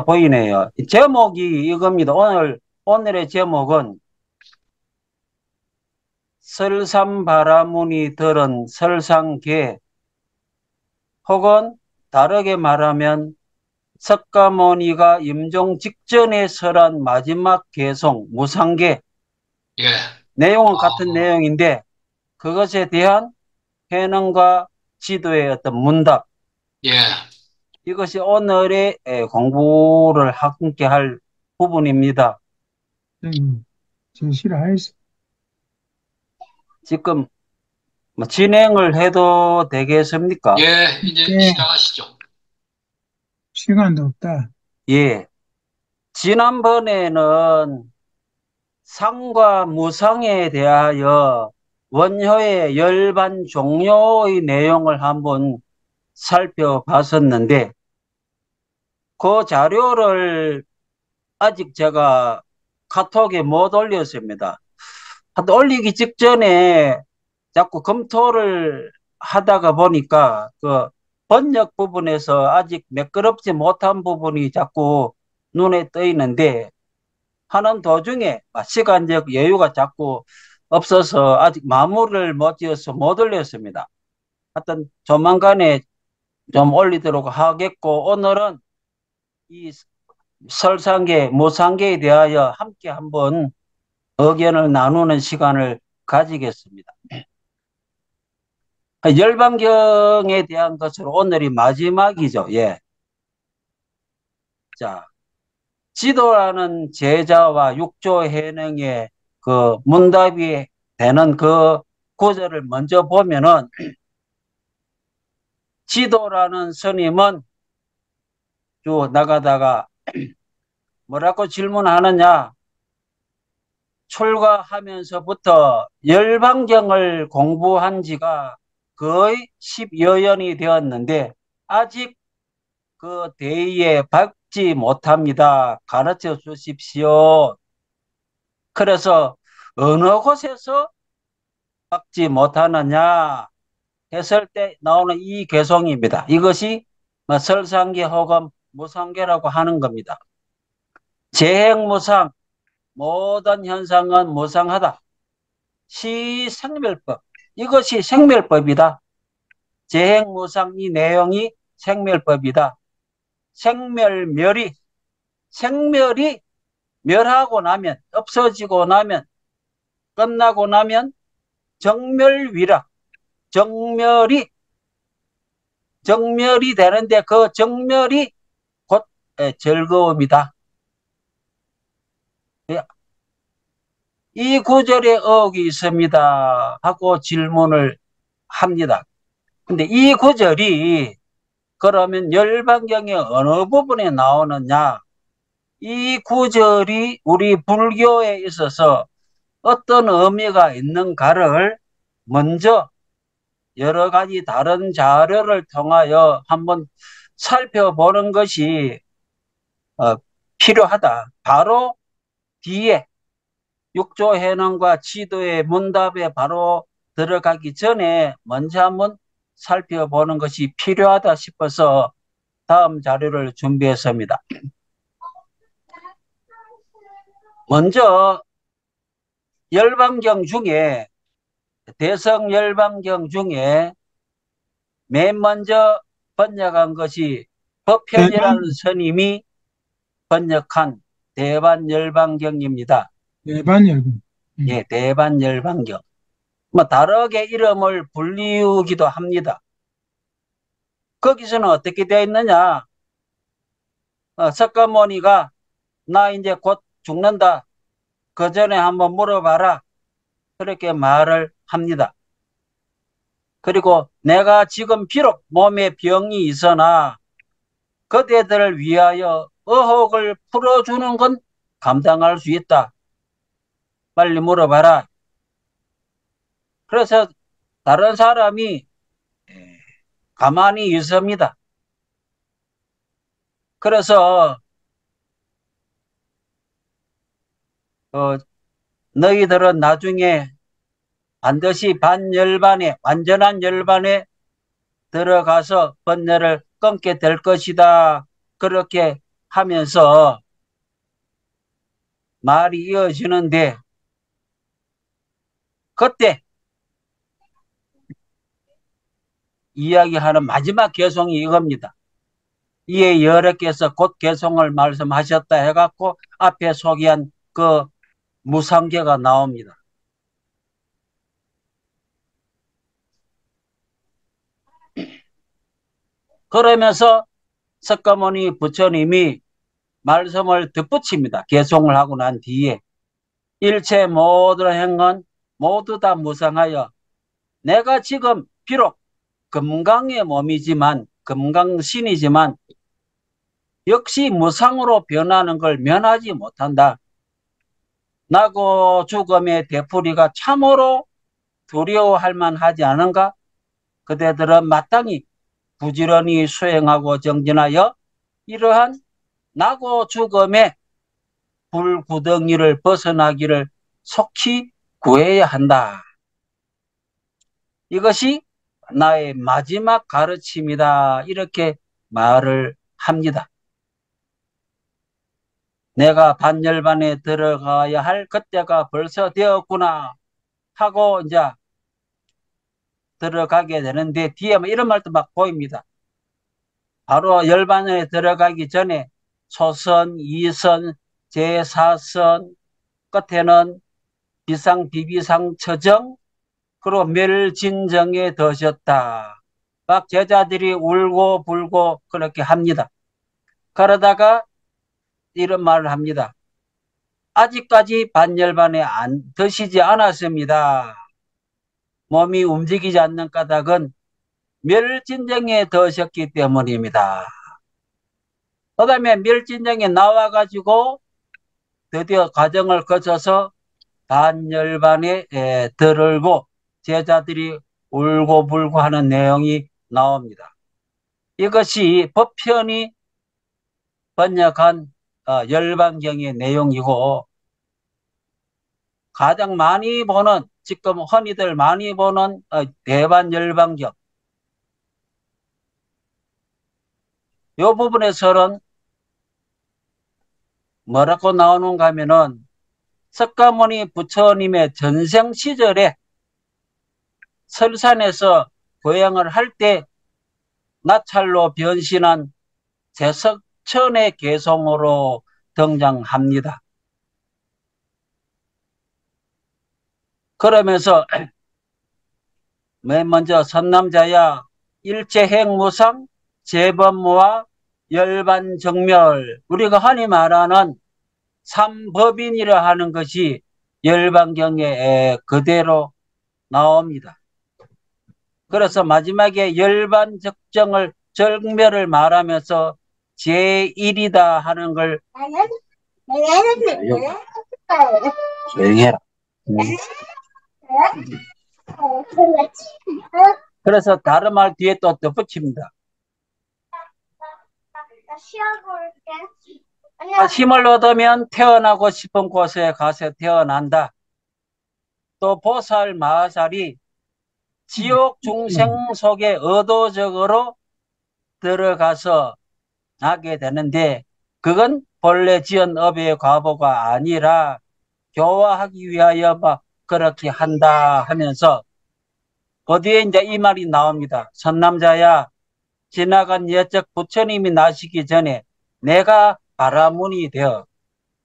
보이네요. 제목이 이겁니다. 오늘의 제목은 설삼바라문이 들은 설상계, 혹은 다르게 말하면 석가모니가 임종 직전에 설한 마지막 개송 무상계. 예. 내용은 같은 아, 내용인데 그것에 대한 해명과 지도의 어떤 문답, 예. 이것이 오늘의 공부를 함께 할 부분입니다. 진실하였습니다. 지금 뭐 진행을 해도 되겠습니까? 예, 이제 예, 시작하시죠. 시간도 없다. 예. 지난번에는 상과 무상에 대하여 원효의 열반 종료의 내용을 한번 살펴봤었는데 그 자료를 아직 제가 카톡에 못 올렸습니다. 올리기 직전에 자꾸 검토를 하다가 보니까 그 번역 부분에서 아직 매끄럽지 못한 부분이 자꾸 눈에 떠있는데 하는 도중에 시간적 여유가 자꾸 없어서 아직 마무리를 못 지어서 못 올렸습니다. 하여튼 조만간에 좀 올리도록 하겠고, 오늘은 이 설상계, 무상계에 대하여 함께 한번 의견을 나누는 시간을 가지겠습니다. 열반경에 대한 것으로 오늘이 마지막이죠. 예. 자, 지도라는 제자와 육조 해능의 그 문답이 되는 그 구절을 먼저 보면은 지도라는 스님은 쭉 나가다가 뭐라고 질문하느냐? 출가하면서부터 열반경을 공부한 지가 거의 10여 년이 되었는데 아직 그 대의에 밟지 못합니다. 가르쳐 주십시오. 그래서 어느 곳에서 밟지 못하느냐 했을 때 나오는 이 개성입니다. 이것이 설상계 혹은 무상계라고 하는 겁니다. 재행무상, 모든 현상은 무상하다. 시생멸법, 이것이 생멸법이다. 재행무상, 이 내용이 생멸법이다. 생멸멸이, 생멸이 멸하고 나면, 없어지고 나면, 끝나고 나면 정멸위락, 정멸이 되는데 그 정멸이 곧 즐거움이다. 예, 이 구절에 어혹이 있습니다 하고 질문을 합니다. 근데 이 구절이 그러면 열반경의 어느 부분에 나오느냐? 이 구절이 우리 불교에 있어서 어떤 의미가 있는가를 먼저 여러 가지 다른 자료를 통하여 한번 살펴보는 것이 어, 필요하다. 바로 뒤에 육조 해능과 지도의 문답에 바로 들어가기 전에 먼저 한번 살펴보는 것이 필요하다 싶어서 다음 자료를 준비했습니다. 먼저 열반경 중에 대성열반경 중에 맨 먼저 번역한 것이 법현이라는 대반, 스님이 번역한 대반열반경입니다. 대반 열분. 예, 대반열반경. 뭐 다르게 이름을 불리우기도 합니다. 거기서는 어떻게 되어 있느냐? 석가모니가 나 이제 곧 죽는다. 그 전에 한번 물어봐라. 그렇게 말을 합니다. 그리고 내가 지금 비록 몸에 병이 있으나 그대들을 위하여 의혹을 풀어주는 건 감당할 수 있다. 빨리 물어봐라. 그래서 다른 사람이 가만히 있습니다. 그래서 어, 너희들은 나중에 반드시 반열반에, 완전한 열반에 들어가서 번뇌를 끊게 될 것이다. 그렇게 하면서 말이 이어지는데 그때 이야기하는 마지막 개성이 이겁니다. 이에 여러께서 곧 개성을 말씀하셨다 해갖고 앞에 소개한 그 무상계가 나옵니다. 그러면서 석가모니 부처님이 말씀을 덧붙입니다. 개송을 하고 난 뒤에 일체 모든 행은 모두 다 무상하여 내가 지금 비록 금강의 몸이지만 금강신이지만 역시 무상으로 변하는 걸 면하지 못한다. 나고 죽음의 되풀이가 참으로 두려워할 만하지 않은가? 그대들은 마땅히 부지런히 수행하고 정진하여 이러한 나고 죽음의 불구덩이를 벗어나기를 속히 구해야 한다. 이것이 나의 마지막 가르침이다. 이렇게 말을 합니다. 내가 반열반에 들어가야 할 그때가 벌써 되었구나 하고 이제 들어가게 되는데 뒤에 이런 말도 막 보입니다. 바로 열반에 들어가기 전에 초선, 2선, 제4선, 끝에는 비상, 비비상, 처정, 그리고 멸진정에 드셨다. 막 제자들이 울고 불고 그렇게 합니다. 그러다가 이런 말을 합니다. 아직까지 반열반에 안 드시지 않았습니다. 몸이 움직이지 않는 까닭은 멸진정에 드셨기 때문입니다. 그 다음에 멸진정에 나와가지고 드디어 과정을 거쳐서 반열반에 들을고 제자들이 울고 불고 하는 내용이 나옵니다. 이것이 법편이 번역한 열반경의 내용이고 가장 많이 보는 지금 흔히들 많이 보는 대반열반경 이 부분에서는 뭐라고 나오는가 하면은 석가모니 부처님의 전생 시절에 설산에서 고향을 할 때 나찰로 변신한 제석천의 개성으로 등장합니다. 그러면서 맨 먼저 선남자야 일체행무상 재범무와 열반정멸 우리가 흔히 말하는 삼법인이라 하는 것이 열반경에 그대로 나옵니다. 그래서 마지막에 열반적정을 정멸을 말하면서 제1이다 하는 걸 조용히 해라. 그래서 다른 말 뒤에 또 덧붙입니다. 힘을 얻으면 태어나고 싶은 곳에 가서 태어난다. 또 보살 마살이 지옥 중생 속에 의도적으로 들어가서 하게 되는데 그건 본래 지은 업의 과보가 아니라 교화하기 위하여 막 그렇게 한다 하면서 어디에 이제 이 말이 나옵니다. 선남자야 지나간 옛적 부처님이 나시기 전에 내가 바라문이 되어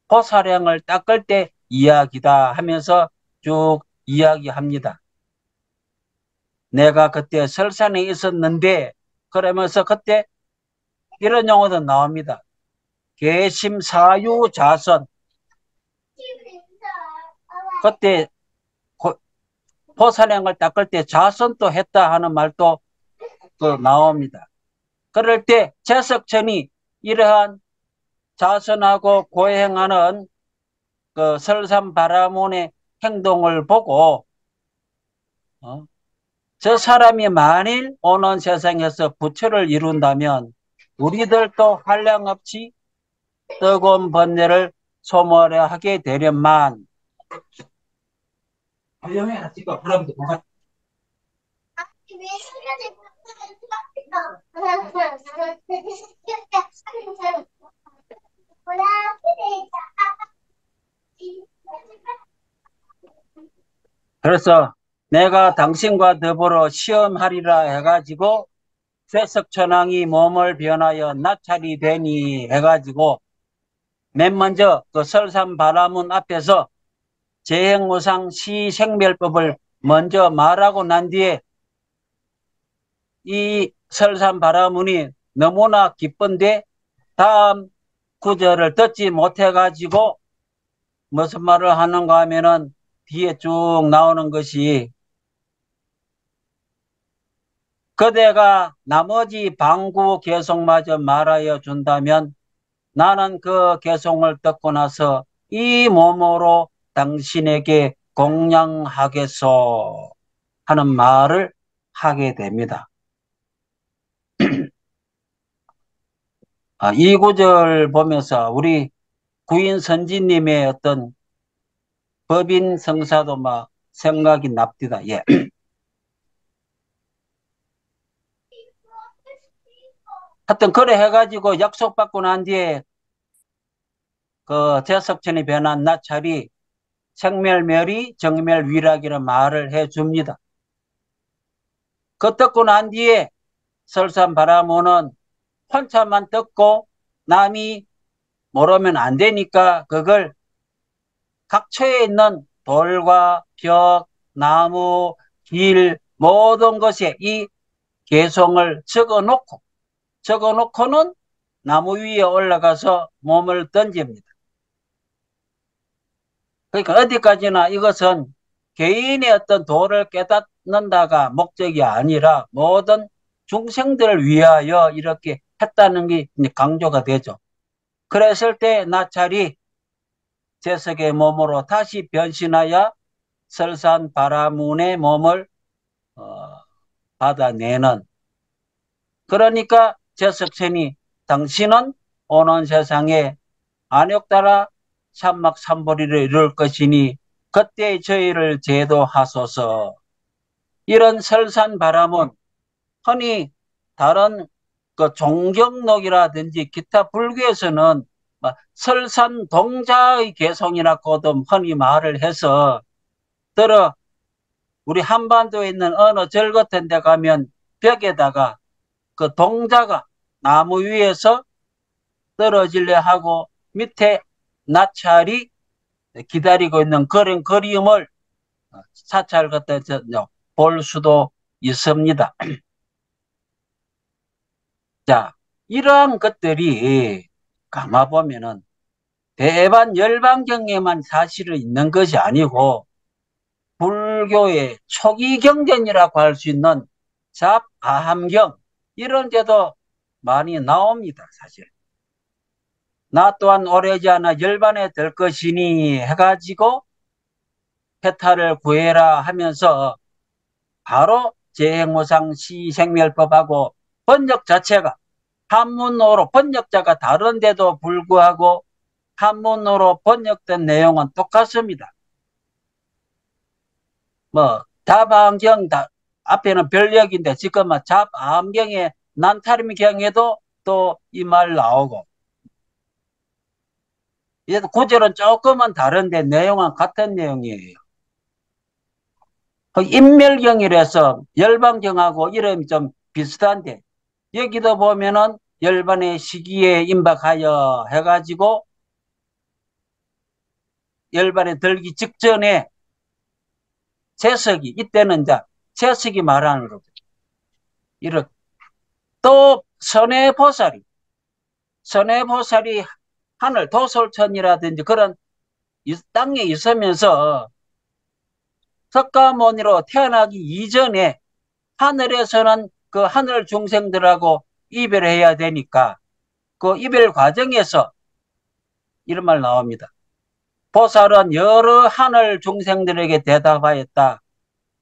보살행을 닦을 때 이야기다 하면서 쭉 이야기합니다. 내가 그때 설산에 있었는데 그러면서 그때 이런 용어도 나옵니다. 개심사유자선 그때 보살행을 닦을 때 자선도 했다 하는 말도 또 나옵니다. 그럴 때 제석천이 이러한 자선하고 고행하는 그 설산바라문의 행동을 보고 저 사람이 만일 오는 세상에서 부처를 이룬다면 우리들도 한량없이 뜨거운 번뇌를 소멸해 하게 되련만 조용해라 지금 그럼 뭐가 그래서 내가 당신과 더불어 시험하리라 해가지고 쇠석천왕이 몸을 변하여 나찰이 되니 해가지고 맨 먼저 그 설산바라문 앞에서 재행무상 시생멸법을 먼저 말하고 난 뒤에 이 설산바라문이 너무나 기쁜데 다음 구절을 듣지 못해가지고 무슨 말을 하는가 하면은 뒤에 쭉 나오는 것이 그대가 나머지 방구 개송마저 말하여 준다면 나는 그 개송을 듣고 나서 이 몸으로 당신에게 공양하겠소 하는 말을 하게 됩니다. 이 구절 보면서 우리 구인 선지님의 어떤 법인 성사도 막 생각이 납니다. 예. 하여튼 그래 해가지고 약속받고 난 뒤에 그 제석천이 변한 나찰이 생멸멸이 정멸위락이라는 말을 해줍니다. 그 듣고 난 뒤에 설산바라문은 혼자만 듣고 남이 모르면 안 되니까 그걸 각처에 있는 돌과 벽, 나무, 길 모든 것에 이 개송을 적어놓고는 나무 위에 올라가서 몸을 던집니다. 그러니까 어디까지나 이것은 개인의 어떤 도를 깨닫는다가 목적이 아니라 모든 중생들을 위하여 이렇게 했다는 게 강조가 되죠. 그랬을 때 나찰이 제석의 몸으로 다시 변신하여 설산바라문의 몸을 받아내는, 그러니까 제석천이 당신은 오는 세상에 안욕따라 삼막삼보리를 이룰 것이니 그때 저희를 제도하소서. 이런 설산바라문, 흔히 다른 그 종경록이라든지 기타 불교에서는 설산동자의 개송이라고도 흔히 말을 해서 들어 우리 한반도에 있는 어느 절 같은 데 가면 벽에다가 그 동자가 나무 위에서 떨어지려 하고 밑에 나찰이 기다리고 있는 그런 그림을 사찰 같은 볼 수도 있습니다. 자, 이러한 것들이 가만 보면은 대반 열반경에만 사실은 있는 것이 아니고 불교의 초기 경전이라고 할 수 있는 잡아함경 이런 데도 많이 나옵니다. 사실. 나 또한 오래지 않아 열반에 들 것이니 해가지고 해탈을 구해라 하면서 바로 재행무상 시생멸법하고 번역 자체가 한문어로 번역자가 다른데도 불구하고 한문어로 번역된 내용은 똑같습니다. 잡아함경 앞에는 별역인데 지금 잡아함경의 난타림경에도 또 이 말 나오고 구절은 조금은 다른데 내용은 같은 내용이에요. 인멸경이라서 열반경하고 이름이 좀 비슷한데 여기도 보면은 열반의 시기에 임박하여 해가지고 열반에 들기 직전에 제석이 이때는 이제 제석이 말하는 거죠. 이렇게 또 선해보살이 하늘 도솔천이라든지 그런 땅에 있으면서 석가모니로 태어나기 이전에 하늘에서는 그 하늘 중생들하고 이별해야 되니까 그 이별 과정에서 이런 말 나옵니다. 보살은 여러 하늘 중생들에게 대답하였다.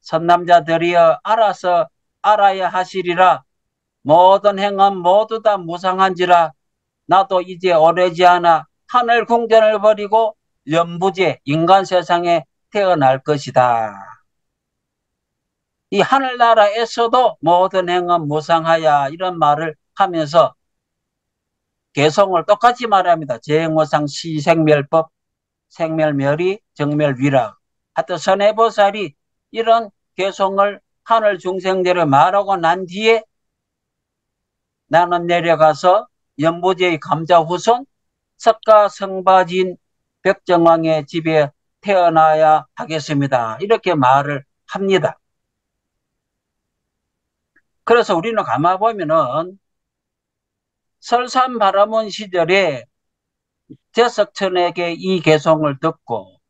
선남자들이여 알아서 알아야 하시리라. 모든 행은 모두 다 무상한지라. 나도 이제 오래지 않아 하늘 궁전을 버리고 연부제 인간 세상에 태어날 것이다. 이 하늘나라에서도 모든 행은 무상하야 이런 말을 하면서 개성을 똑같이 말합니다. 재행무상 시생멸법 생멸멸이 정멸위락. 하여튼 선해보살이 이런 개성을 하늘 중생들을 말하고 난 뒤에 나는 내려가서 연부제의 감자 후손 석가 성바진 백정왕의 집에 태어나야 하겠습니다. 이렇게 말을 합니다. 그래서 우리는 가만 보면은 설산바라문 시절에 제석천에게 이 개성을 듣고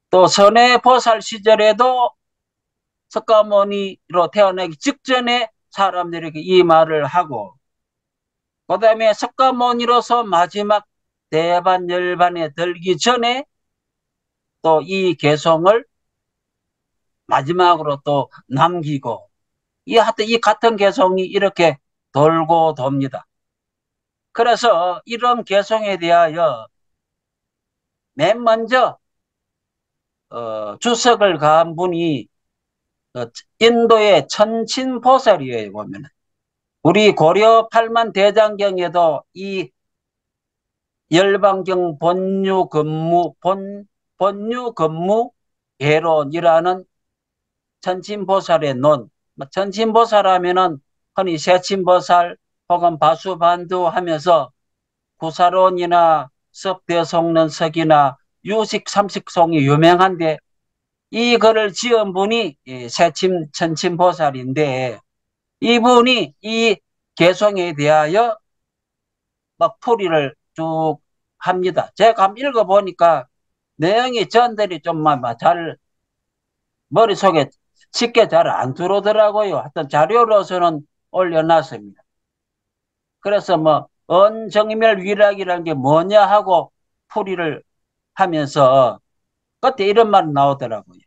또 선해보살 시절에도 석가모니로 태어나기 직전에 사람들에게 이 말을 하고 그 다음에 석가모니로서 마지막 대반 열반에 들기 전에 또 이 개성을 마지막으로 또 남기고 하여튼 이 같은 개성이 이렇게 돌고 돕니다. 그래서 이런 개성에 대하여 맨 먼저 주석을 가한 분이 인도의 천친보살이에요. 보면 우리 고려 팔만 대장경에도 이 열반경 본유근무 예론이라는 천친보살의 논, 천친보살 하면은 흔히 세친보살 혹은 바수반두 하면서 구사론이나 섭대송론석이나 유식삼식송이 유명한데 이 글을 지은 분이 천친보살인데 이분이 이 개성에 대하여 막 풀이를 쭉 합니다. 제가 한번 읽어보니까 내용이 전들이 좀 잘 머릿속에 쉽게 잘 안 들어오더라고요. 하여튼 자료로서는 올려놨습니다. 그래서 언정멸 위락이라는 게 뭐냐 하고 풀이를 하면서 그때 이런 말이 나오더라고요.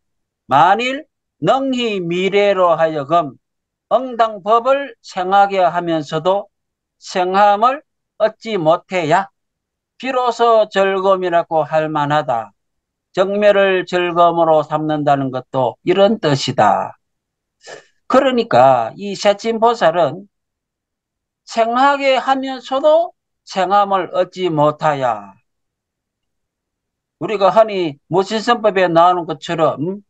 만일 능히 미래로 하여금 응당법을 생하게 하면서도 생함을 얻지 못해야 비로소 즐거움이라고 할 만하다. 정멸을 즐거움으로 삼는다는 것도 이런 뜻이다. 그러니까 이 세친보살은 생하게 하면서도 생함을 얻지 못하야. 우리가 흔히 무신선법에 나오는 것처럼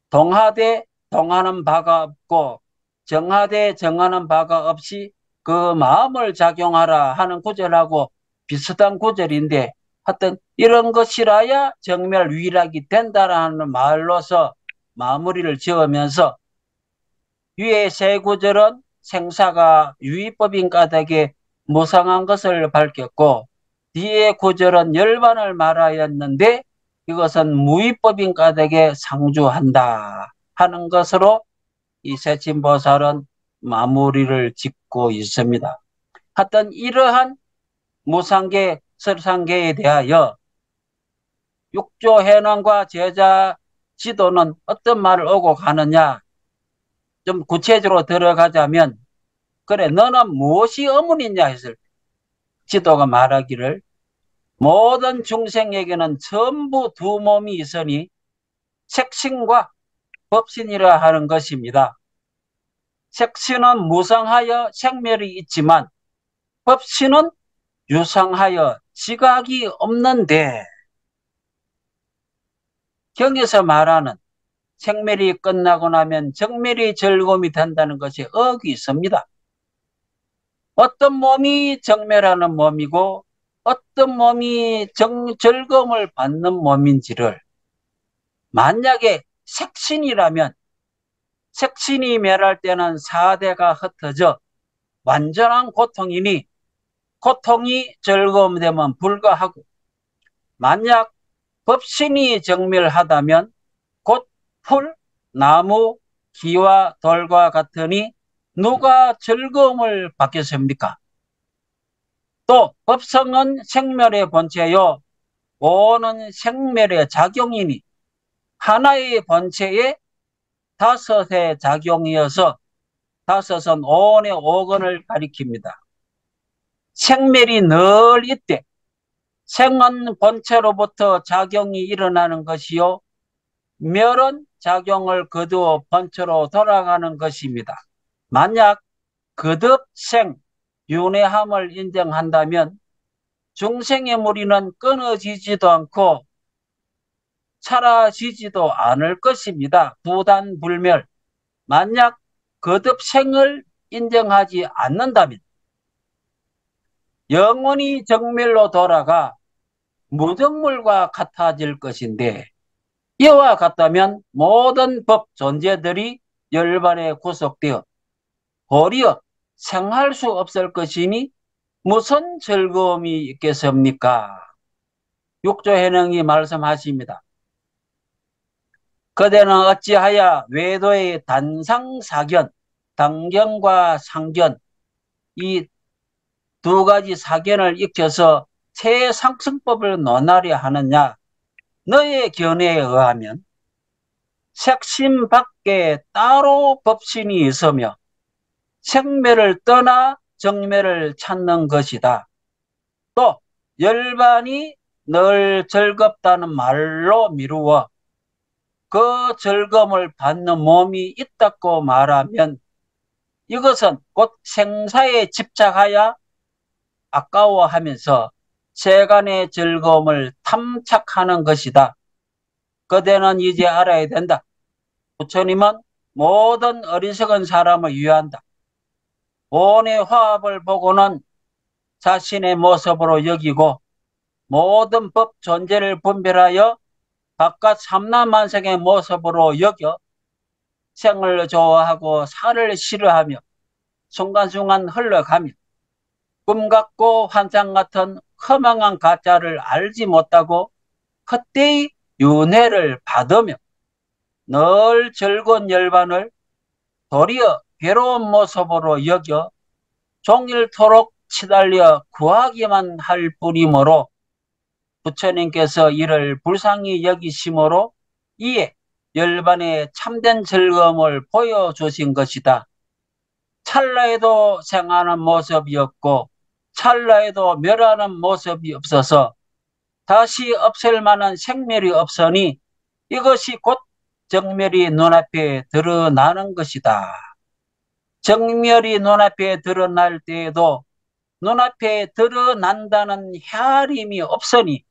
동하되 동하는 바가 없고 정하되 정하는 바가 없이 그 마음을 작용하라 하는 구절하고 비슷한 구절인데 하여튼 이런 것이라야 정멸 위락이 된다라는 말로서 마무리를 지으면서 위의 세 구절은 생사가 유의법인 까닭에 무상한 것을 밝혔고 뒤의 구절은 열반을 말하였는데 이것은 무의법인 까닭에 상주한다 하는 것으로 이 세친보살은 마무리를 짓고 있습니다. 하여튼 이러한 무상계, 설상계에 대하여 육조해난과 제자 지도는 어떤 말을 오고 가느냐 좀 구체적으로 들어가자면 그래 너는 무엇이 어머니냐 했을 때 지도가 말하기를 모든 중생에게는 전부 두 몸이 있으니 색신과 법신이라 하는 것입니다. 색신은 무상하여 생멸이 있지만 법신은 유상하여 지각이 없는데 경에서 말하는 생멸이 끝나고 나면 정멸이 즐거움이 된다는 것이 억이 있습니다. 어떤 몸이 정멸하는 몸이고 어떤 몸이 즐거움을 받는 몸인지를 만약에 색신이라면 색신이 멸할 때는 사대가 흩어져 완전한 고통이니 고통이 즐거움 되면 불가하고 만약 법신이 정멸하다면 곧 풀, 나무, 기와 돌과 같으니 누가 즐거움을 받겠습니까? 또 법성은 생멸의 본체요 오는 생멸의 작용이니 하나의 본체에 다섯의 작용이어서 다섯은 오온의 오건을 가리킵니다. 생멸이 늘 있대. 생은 본체로부터 작용이 일어나는 것이요 멸은 작용을 거두어 본체로 돌아가는 것입니다. 만약 거듭 생, 윤회함을 인정한다면 중생의 무리는 끊어지지도 않고 사라지지도 않을 것입니다. 부단불멸. 만약 거듭 생을 인정하지 않는다면 영원히 정멸로 돌아가 무정물과 같아질 것인데, 이와 같다면 모든 법 존재들이 열반에 구속되어 도리어 생할 수 없을 것이니 무슨 즐거움이 있겠습니까? 육조해능이 말씀하십니다. 그대는 어찌하여 외도의 단상사견, 단견과 상견, 이 두 가지 사견을 익혀서 새 상승법을 논하려 하느냐? 너의 견해에 의하면 색심 밖에 따로 법신이 있으며 생멸을 떠나 정멸을 찾는 것이다. 또 열반이 늘 즐겁다는 말로 미루어 그 즐거움을 받는 몸이 있다고 말하면 이것은 곧 생사에 집착하여 아까워하면서 세간의 즐거움을 탐착하는 것이다. 그대는 이제 알아야 된다. 부처님은 모든 어리석은 사람을 위한다. 온의 화합을 보고는 자신의 모습으로 여기고 모든 법 존재를 분별하여 바깥 삼라만상의 모습으로 여겨 생을 좋아하고 살을 싫어하며 순간순간 흘러가며 꿈 같고 환상 같은 허망한 가짜를 알지 못하고 헛되이 윤회를 받으며 늘 즐거운 열반을 도리어 괴로운 모습으로 여겨 종일토록 치달려 구하기만 할 뿐이므로 부처님께서 이를 불쌍히 여기심으로 이에 열반의 참된 즐거움을 보여주신 것이다. 찰나에도 생하는 모습이 없고 찰나에도 멸하는 모습이 없어서 다시 없앨 만한 생멸이 없으니 이것이 곧 정멸이 눈앞에 드러나는 것이다. 정멸이 눈앞에 드러날 때에도 눈앞에 드러난다는 헤아림이 없으니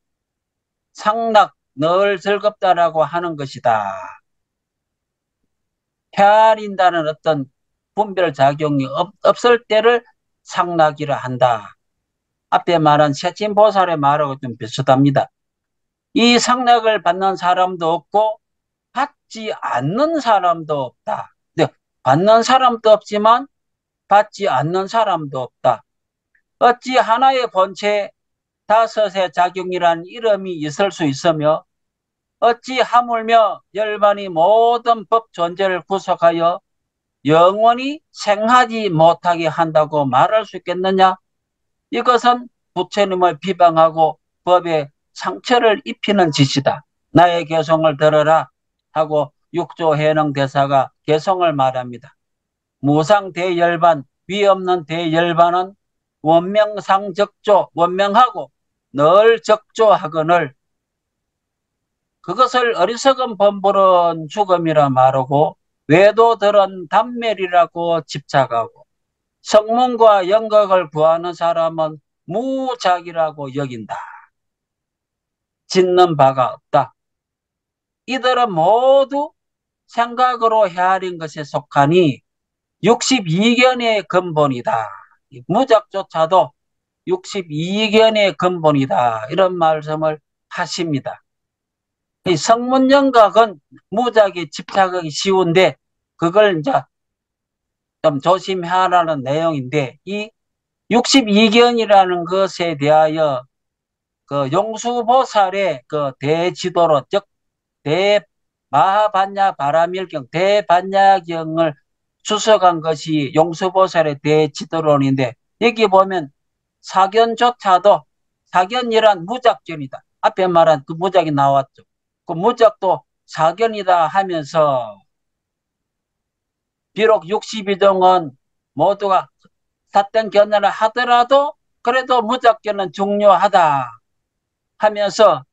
상락 늘 즐겁다라고 하는 것이다. 헤아린다는 어떤 분별작용이 없을 때를 상락이라 한다. 앞에 말한 세친보살의 말하고 좀 비슷합니다. 이 상락을 받는 사람도 없고 받지 않는 사람도 없다. 근데 받는 사람도 없지만 받지 않는 사람도 없다. 어찌 하나의 본체 다섯의 작용이란 이름이 있을 수 있으며 어찌 하물며 열반이 모든 법 존재를 구속하여 영원히 생하지 못하게 한다고 말할 수 있겠느냐? 이것은 부처님을 비방하고 법에 상처를 입히는 짓이다. 나의 개성을 들어라 하고 육조해능 대사가 개성을 말합니다. 무상대열반, 위없는 대열반은 원명상적조, 원명하고 늘 적조하거늘 그것을 어리석은 범불은 죽음이라 말하고 외도들은 단멸이라고 집착하고 성문과 영각을 구하는 사람은 무작이라고 여긴다. 짓는 바가 없다. 이들은 모두 생각으로 헤아린 것에 속하니 62견의 근본이다. 무작조차도 62견의 근본이다. 이런 말씀을 하십니다. 이 성문영각은 무작에 집착하기 쉬운데 그걸 이제 좀 조심하라는 내용인데 이 62견이라는 것에 대하여 그 용수보살의 그 대지도로 즉 대마하반야 바라밀경 대반야경을 주석한 것이 용수보살의 대지도론인데 여기 보면 사견조차도 사견이란 무작견이다. 앞에 말한 그 무작이 나왔죠. 그 무작도 사견이다 하면서 비록 62종은 모두가 삿된 견해를 하더라도 그래도 무작견은 중요하다 하면서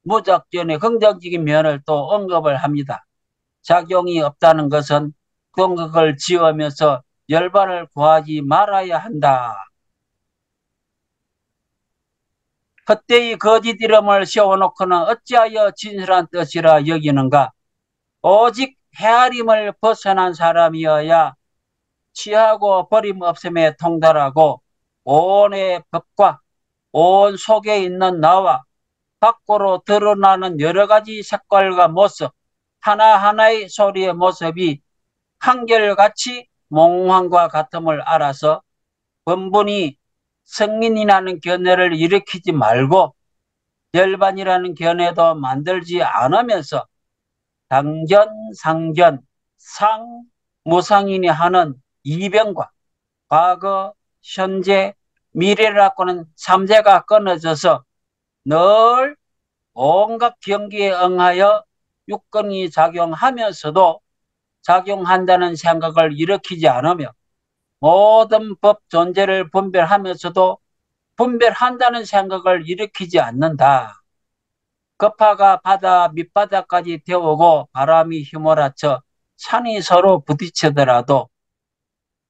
무작견의 긍정적인 면을 또 언급을 합니다. 작용이 없다는 것은 공덕을 지으면서 열반을 구하지 말아야 한다. 헛되이 거짓 이름을 씌워놓고는 어찌하여 진실한 뜻이라 여기는가? 오직 헤아림을 벗어난 사람이어야 취하고 버림없음에 통달하고 온의 법과 온 속에 있는 나와 밖으로 드러나는 여러 가지 색깔과 모습, 하나하나의 소리의 모습이 한결같이 몽환과 같음을 알아서 번번이 성민이라는 견해를 일으키지 말고 열반이라는 견해도 만들지 않으면서 당견, 상견, 상, 무상인이 하는 이변과 과거, 현재, 미래라고는 삼재가 끊어져서 늘 온갖 경기에 응하여 육건이 작용하면서도 작용한다는 생각을 일으키지 않으며 모든 법 존재를 분별하면서도 분별한다는 생각을 일으키지 않는다. 급파가 바다 밑바닥까지 태우고 바람이 휘몰아쳐 산이 서로 부딪히더라도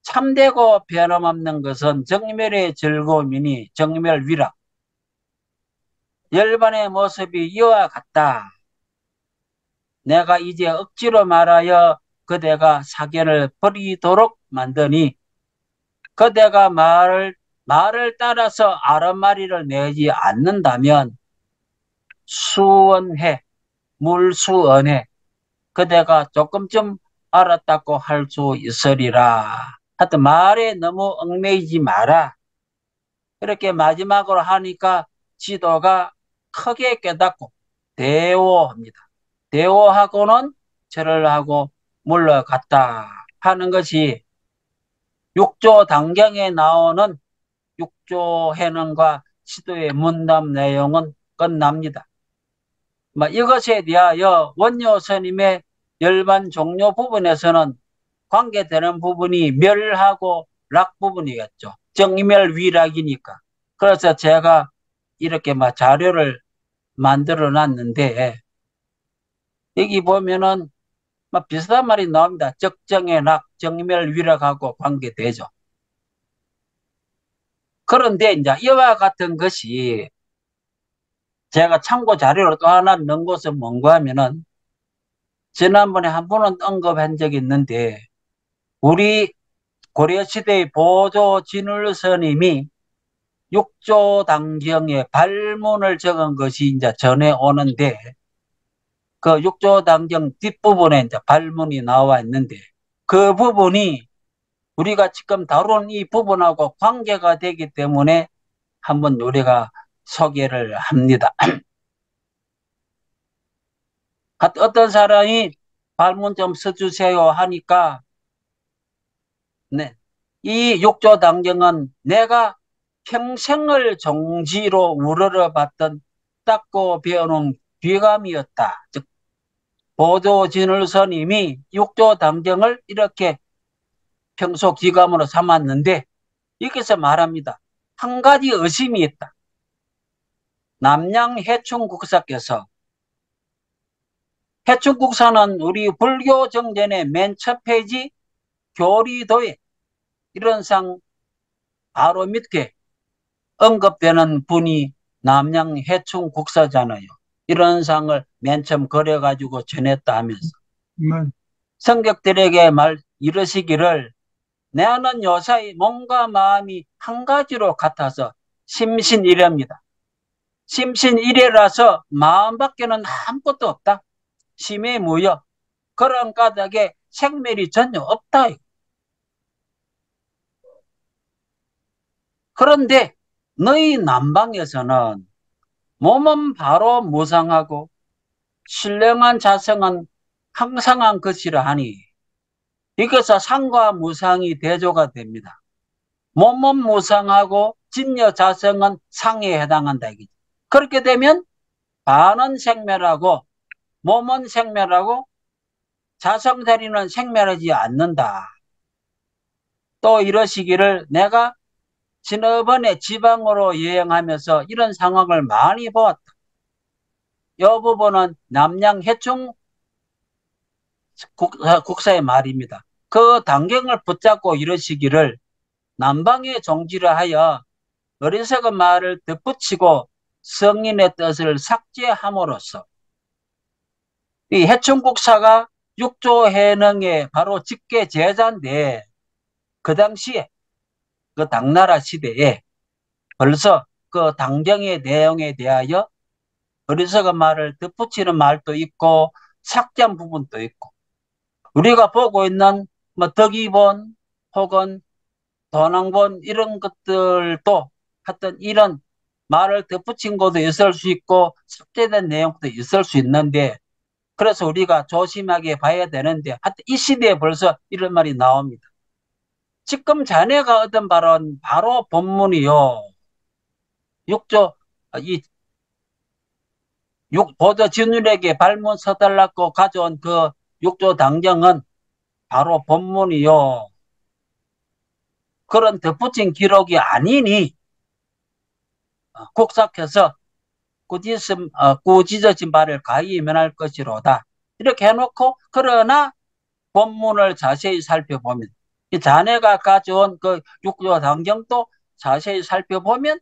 참되고 변함없는 것은 정멸의 즐거움이니 정멸위락. 열반의 모습이 이와 같다. 내가 이제 억지로 말하여 그대가 사견을 버리도록 만드니 그대가 말을 따라서 아랫마리를 내지 않는다면 수언해, 물수언해, 그대가 조금쯤 알았다고 할 수 있으리라. 하여튼 말에 너무 얽매이지 마라. 이렇게 마지막으로 하니까 지도가 크게 깨닫고 대오합니다. 대오하고는 절을 하고 물러갔다 하는 것이 육조 당경에 나오는 육조 해능과 시도의 문답 내용은 끝납니다. 이것에 대하여 원효 스님의 열반 종료 부분에서는 관계되는 부분이 멸하고 락 부분이겠죠. 정멸위락이니까. 그래서 제가 이렇게 자료를 만들어 놨는데 여기 보면은 비슷한 말이 나옵니다. 적정의 락, 정멸위락하고 관계되죠. 그런데 이제 이와 같은 것이 제가 참고 자료로 또 하나 넣은 것은 뭔가 하면은 지난번에 한 번은 언급한 적이 있는데 우리 고려시대의 보조 진울 스님이 육조 당경에 발문을 적은 것이 이제 전해 오는데 그 육조 당경 뒷부분에 이제 발문이 나와 있는데 그 부분이 우리가 지금 다룬 이 부분하고 관계가 되기 때문에 한번 우리가 소개를 합니다. 어떤 사람이 발문 좀 써주세요 하니까 네, 이 육조 당경은 내가 평생을 종지로 우러러봤던 닦고 배워놓은 귀감이었다. 즉 보조진울 스님이 육조 당경을 이렇게 평소 귀감으로 삼았는데 여기서 말합니다. 한 가지 의심이 있다. 남양해충국사께서 해충국사는 우리 불교 정전의 맨 첫 페이지 교리도에 이런 상 바로 밑에 언급되는 분이 남양해충국사잖아요. 이런 상을 맨 처음 그려가지고 전했다 하면서 성격들에게 이르시기를 나는 요사이 몸과 마음이 한 가지로 같아서 심신일회입니다. 심신일회라서 마음밖에는 아무것도 없다. 심해무여. 그런 까닭에 생멸이 전혀 없다. 그런데 너희 남방에서는 몸은 바로 무상하고 신령한 자성은 항상한 것이라 하니 여기서 상과 무상이 대조가 됩니다. 몸은 무상하고 진여 자성은 상에 해당한다. 그렇게 되면 반은 생멸하고 몸은 생멸하고 자성자리는 생멸하지 않는다. 또 이러시기를 내가 지난번에 지방으로 여행하면서 이런 상황을 많이 보았다. 이 부분은 남양해충 국사의 말입니다. 그 당경을 붙잡고 이러시기를 남방의 종지를 하여 어리석은 말을 덧붙이고 성인의 뜻을 삭제함으로써 이 해충국사가 육조 해능의 바로 직계 제자인데 그 당시에 그 당나라 시대에 벌써 그 당경의 내용에 대하여 어리석은 말을 덧붙이는 말도 있고 삭제한 부분도 있고 우리가 보고 있는 뭐 덕이본 혹은 도낭본 이런 것들도 하여튼 이런 말을 덧붙인 것도 있을 수 있고 삭제된 내용도 있을 수 있는데 그래서 우리가 조심하게 봐야 되는데 하여튼 이 시대에 벌써 이런 말이 나옵니다. 지금 자네가 얻은 바로는 바로 본문이요. 육조 이 보조 진율에게 발문 서달라고 가져온 그 육조 당경은 바로 본문이요. 그런 덧붙인 기록이 아니니 국삭해서 꾸짖어진 바를 가히 면할 것이로다. 이렇게 해놓고 그러나 본문을 자세히 살펴보면 이 자네가 가져온 그 육조 당경도 자세히 살펴보면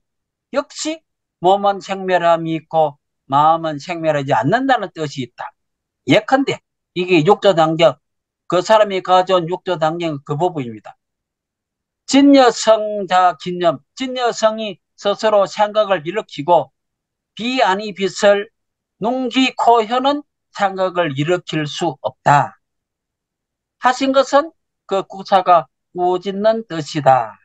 역시 몸은 생멸함이 있고 마음은 생멸하지 않는다는 뜻이 있다. 예컨대 이게 육조 당경 그 사람이 가져온 육조 당경 그 부분입니다. 진여성자 기념 진여성이 스스로 생각을 일으키고 비 아니 빛을 농기 코혀는 생각을 일으킬 수 없다. 하신 것은 그 구사가 꾸짖는 뜻이다.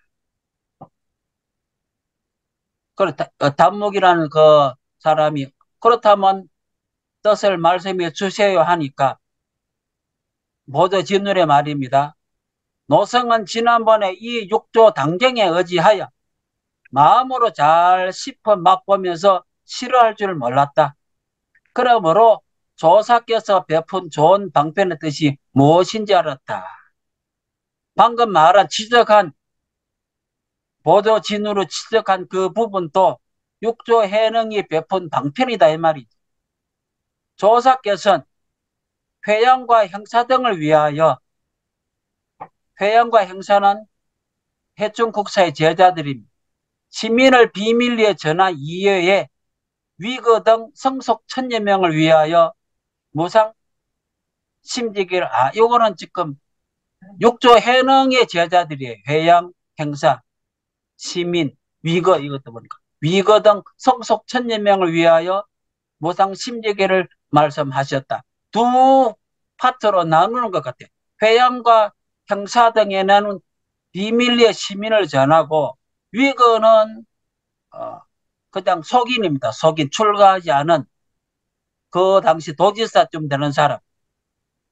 그렇다. 단목이라는 그 사람이 그렇다면 뜻을 말씀해 주세요 하니까 보조 진율의 말입니다. 노성은 지난번에 이 육조 당경에 의지하여 마음으로 잘 씹어 맛보면서 싫어할 줄 몰랐다. 그러므로 조사께서 베푼 좋은 방편의 뜻이 무엇인지 알았다. 방금 말한 지적한 보조진으로 지적한 그 부분도 육조 해능이 베푼 방편이다 이 말이죠. 조사께서는 회양과 형사 등을 위하여 회양과 형사는 해충국사의 제자들입니다. 시민을 비밀리에 전한 이외에 위거 등 성속 천여 명을 위하여 무상 심지기를 요거는 지금 육조 해능의 제자들이에요. 회양, 행사, 시민, 위거 이것도 보니까 위거 등 성속 천여 명을 위하여 무상 심지기를 말씀하셨다. 두 파트로 나누는 것 같아요. 회양과 형사 등에는 비밀리에 시민을 전하고 위거는 그냥 속인입니다. 속인 출가하지 않은 그 당시 도지사쯤 되는 사람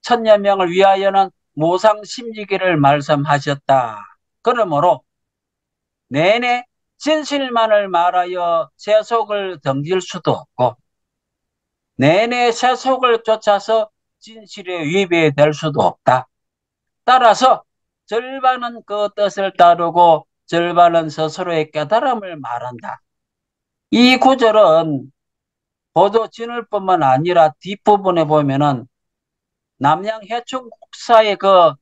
천여 명을 위하여는 무상 심지기를 말씀하셨다. 그러므로 내내 진실만을 말하여 세속을 던질 수도 없고 내내 세속을 쫓아서 진실에 위배될 수도 없다. 따라서 절반은 그 뜻을 따르고 절반은 스스로의 깨달음을 말한다. 이 구절은 보도 진울뿐만 아니라 뒷부분에 보면은 남양 해충국사의 그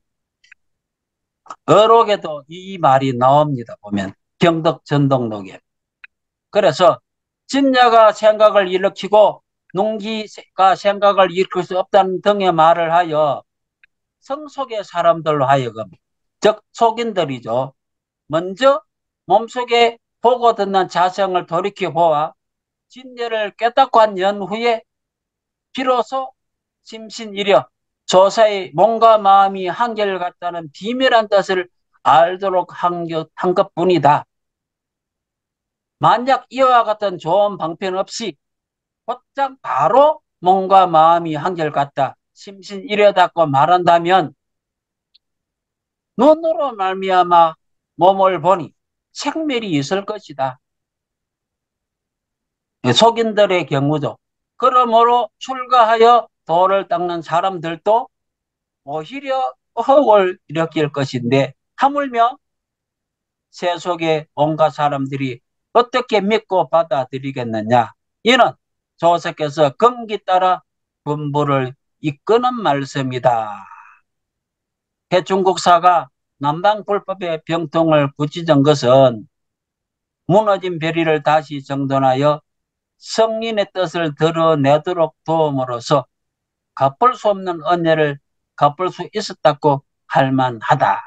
어록에도 이 말이 나옵니다. 보면 경덕 전덕록에. 그래서 진야가 생각을 일으키고 농기가 생각을 일으킬 수 없다는 등의 말을 하여 성속의 사람들로 하여금 즉 속인들이죠. 먼저 몸속에 보고 듣는 자성을 돌이켜보아 진리를 깨닫고 한 연후에 비로소 심신이려 조사의 몸과 마음이 한결같다는 비밀한 뜻을 알도록 한 것뿐이다. 만약 이와 같은 좋은 방편 없이 곧장 바로 몸과 마음이 한결같다. 심신이려다고 말한다면 눈으로 말미암아 몸을 보니 생멸이 있을 것이다. 속인들의 경우죠. 그러므로 출가하여 도를 닦는 사람들도 오히려 의혹을 일으킬 것인데 하물며 세속의 온갖 사람들이 어떻게 믿고 받아들이겠느냐. 이는 조사께서 금기 따라 분부를 이끄는 말씀이다. 해충국사가 남방불법의 병통을 부치던 것은 무너진 별이를 다시 정돈하여 성인의 뜻을 드러내도록 도움으로써 갚을 수 없는 은혜를 갚을 수 있었다고 할 만하다.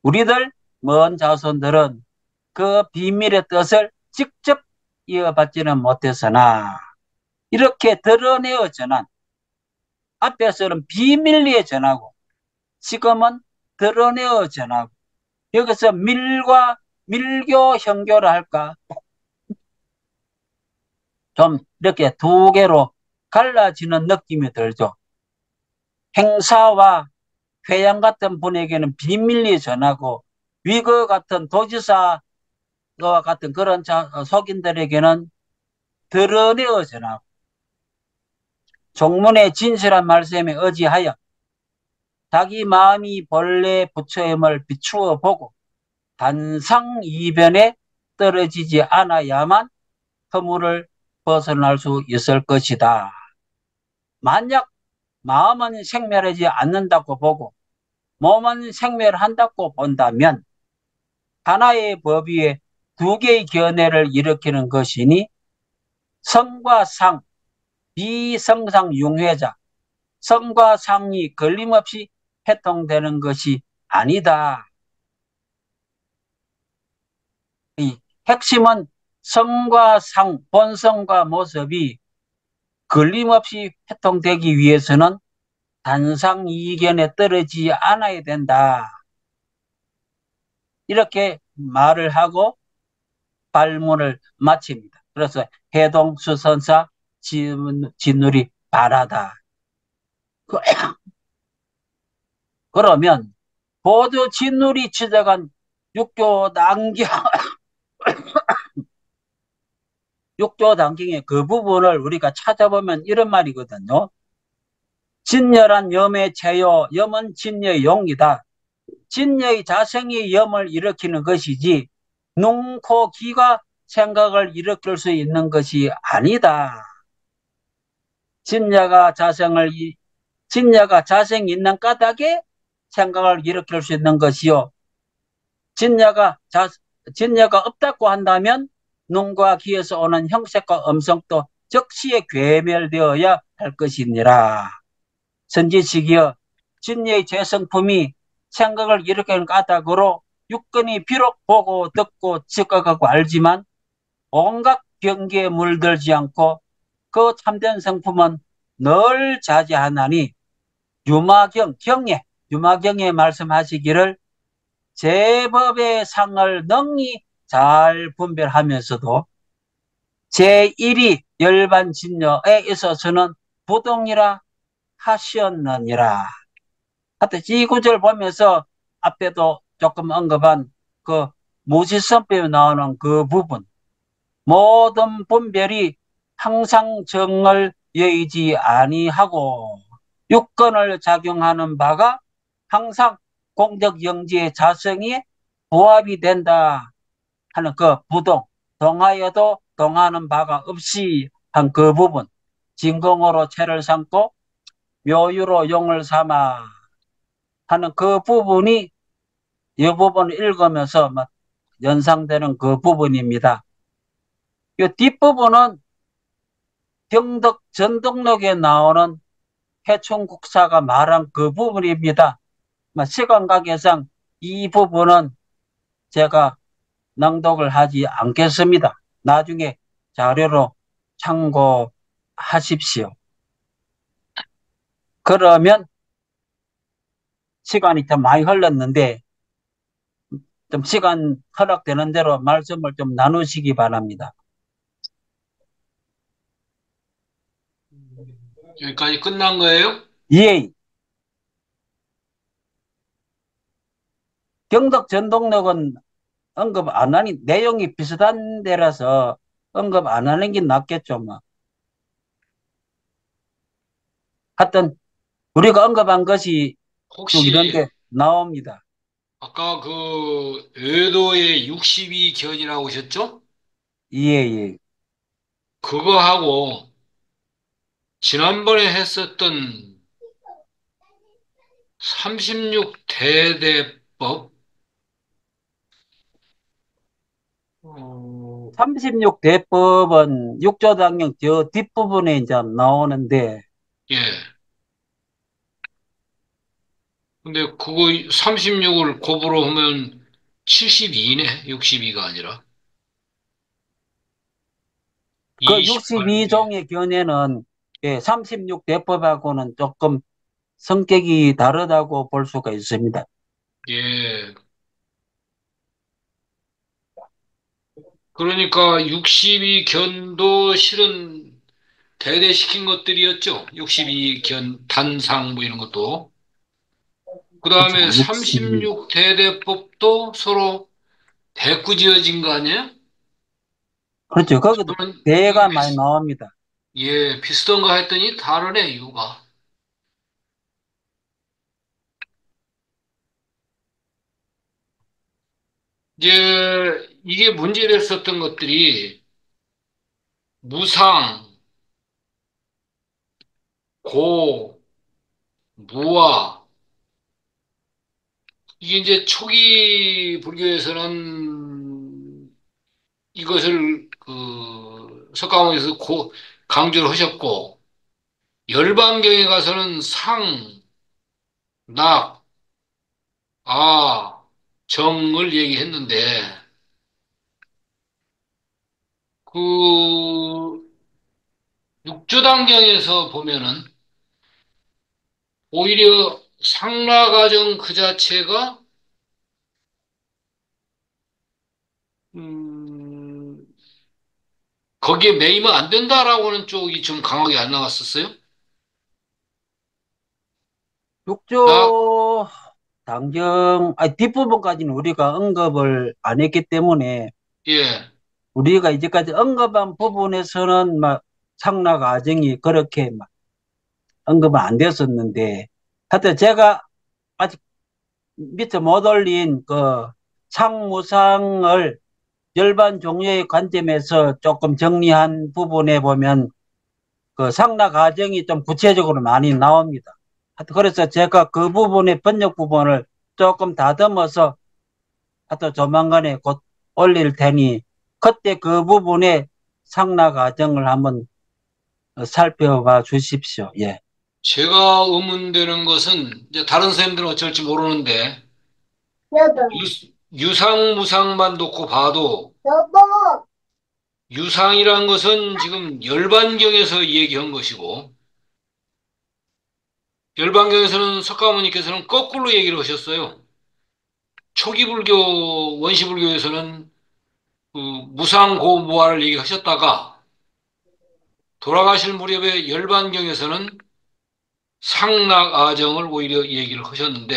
우리들 먼 자손들은 그 비밀의 뜻을 직접 이어받지는 못했으나 이렇게 드러내어 전한, 앞에서는 비밀리에 전하고 지금은 드러내어 전하고, 여기서 밀과 밀교 형교를 할까, 좀 이렇게 두 개로 갈라지는 느낌이 들죠. 행사와 회양 같은 분에게는 비밀리에 전하고, 위거 같은 도지사와 같은 그런 속인들에게는 드러내어 전하고, 종문의 진실한 말씀에 의지하여 자기 마음이 본래 부처임을 비추어 보고 단상 이변에 떨어지지 않아야만 허물을 벗어날 수 있을 것이다. 만약 마음은 생멸하지 않는다고 보고 몸은 생멸한다고 본다면 하나의 법 위에 두 개의 견해를 일으키는 것이니 성과 상, 비성상 융회자, 성과 상이 걸림없이 해통되는 것이 아니다. 이 핵심은 성과 상, 본성과 모습이 걸림없이 해통되기 위해서는 단상 이견에 떨어지지 않아야 된다. 이렇게 말을 하고 발문을 마칩니다. 그래서 해동수선사 진누리 바라다. 그러면 보조 진누리 취득한 육교 단경, 육조 단경의 그 부분을 우리가 찾아보면 이런 말이거든요. 진열한 염의 체요, 염은 진여의 용이다. 진여의 자생이 염을 일으키는 것이지 눈, 코, 귀가 생각을 일으킬 수 있는 것이 아니다. 진여가 자생이 있는 까닭에 생각을 일으킬 수 있는 것이요. 진여가 없다고 한다면 눈과 귀에서 오는 형색과 음성도 즉시에 괴멸되어야 할 것이니라. 선지식이여, 진리의 재성품이 생각을 일으키는 까닭으로 육근이 비록 보고 듣고 즉각하고 알지만 온갖 경계에 물들지 않고 그 참된 성품은 늘 자제하나니 유마경에 말씀하시기를 제법의 상을 능히 잘 분별하면서도 제1이 열반진여에 있어서는 부동이라 하시었느니라. 하여튼 이 구절 보면서 앞에도 조금 언급한 그 무지성법에 나오는 그 부분, 모든 분별이 항상 정을 여의지 아니하고 육건을 작용하는 바가 항상 공적 영지의 자성이 부합이 된다 하는 그 부동, 동하여도 동하는 바가 없이 한 그 부분, 진공으로 채를 삼고 묘유로 용을 삼아 하는 그 부분이 이 부분을 읽으면서 연상되는 그 부분입니다. 이 뒷부분은 경덕 전덕록에 나오는 해충국사가 말한 그 부분입니다. 시간 관계상 이 부분은 제가 낭독을 하지 않겠습니다. 나중에 자료로 참고하십시오. 그러면 시간이 좀 많이 흘렀는데 좀 시간 허락되는 대로 말씀을 좀 나누시기 바랍니다. 여기까지 끝난 거예요? 예. 경덕 전동록은 언급 안 하니 내용이 비슷한 데라서 언급 안 하는 게 낫겠죠, 뭐. 하여튼 우리가 언급한 것이 쭉 이런 데 혹시 나옵니다. 아까 그 외도의 62견이라고 하셨죠? 예, 예. 그거하고 지난번에 했었던 36대대법 36대법은 6조당경 저 뒷부분에 이제 나오는데, 예. 근데 그거 36을 곱으로 하면 72네. 62가 아니라. 그 28. 예. 62종의 견해는 36대법하고는 조금 성격이 다르다고 볼 수가 있습니다. 예. 그러니까 62견도 실은 대대시킨 것들이었죠. 62견, 단상 뭐 이런 것도. 그 그렇죠. 다음에 62. 36대대법도 서로 대꾸지어진 거 아니에요? 그렇죠. 거기도 저는 이거 대가 많이 나옵니다. 예, 비슷한가 했더니 다르네, 이유가. 이제 이게 문제됐었던 것들이 무상, 고, 무아, 이게 이제 초기 불교에서는 이것을 석가모니에서 강조를 하셨고, 열반경에 가서는 상, 낙, 아, 정을 얘기했는데, 그 육조단경에서 보면은 오히려 상라가정 그 자체가 음, 거기에 매이면 안 된다라고 하는 쪽이 좀 강하게 안 나왔었어요. 나, 육조 당경, 뒷부분까지는 우리가 언급을 안 했기 때문에 예, 우리가 이제까지 언급한 부분에서는 막 상락 과정이 그렇게 막 언급은 안 됐었는데 하여튼 제가 아직 밑에 못 올린 그 상무상을 열반 종류의 관점에서 조금 정리한 부분에 보면 그 상락 과정이 좀 구체적으로 많이 나옵니다. 하여튼 그래서 제가 그 부분의 번역 부분을 조금 다듬어서 하여튼 조만간에 곧 올릴 테니 그때 그 부분의 상락 과정을 한번 살펴봐 주십시오. 예. 제가 의문되는 것은 이제 다른 선생님들은 어쩔지 모르는데 여보, 유상, 무상만 놓고 봐도 여보, 유상이라는 것은 지금 열반경에서 얘기한 것이고 열반경에서는 석가모니께서는 거꾸로 얘기를 하셨어요. 초기 불교, 원시 불교에서는 그 무상고무아를 얘기하셨다가 돌아가실 무렵에 열반경에서는 상락아정을 오히려 얘기를 하셨는데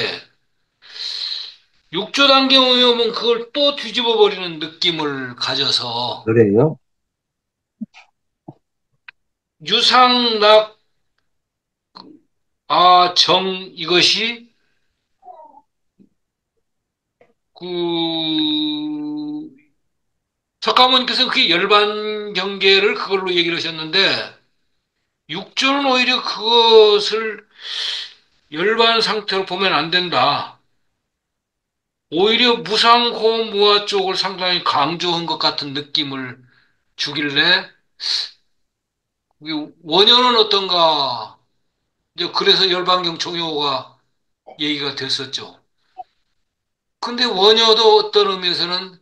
육조단경에 오면 그걸 또 뒤집어 버리는 느낌을 가져서 그래요? 유상락아정 이것이 그 석가모니께서는 그게 열반 경계를 그걸로 얘기를 하셨는데 육조는 오히려 그것을 열반 상태로 보면 안 된다. 오히려 무상고무아 쪽을 상당히 강조한 것 같은 느낌을 주길래 원효는 어떤가? 이제 그래서 열반경 종효가 얘기가 됐었죠. 근데 원효도 어떤 의미에서는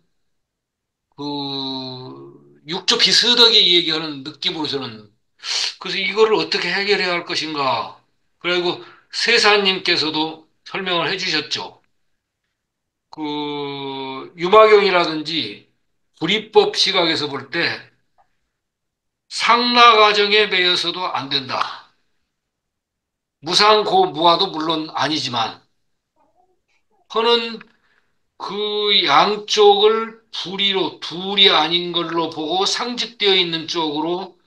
그 육조 비슷하게 얘기하는 느낌으로서는 그래서 이거를 어떻게 해결해야 할 것인가? 그리고 세사님께서도 설명을 해주셨죠. 그 유마경이라든지 구리법 시각에서 볼 때 상라 과정에 매여서도 안 된다. 무상고 무아도 물론 아니지만 허는 그 양쪽을 불의로 둘이 아닌 걸로 보고 상집되어 있는 쪽으로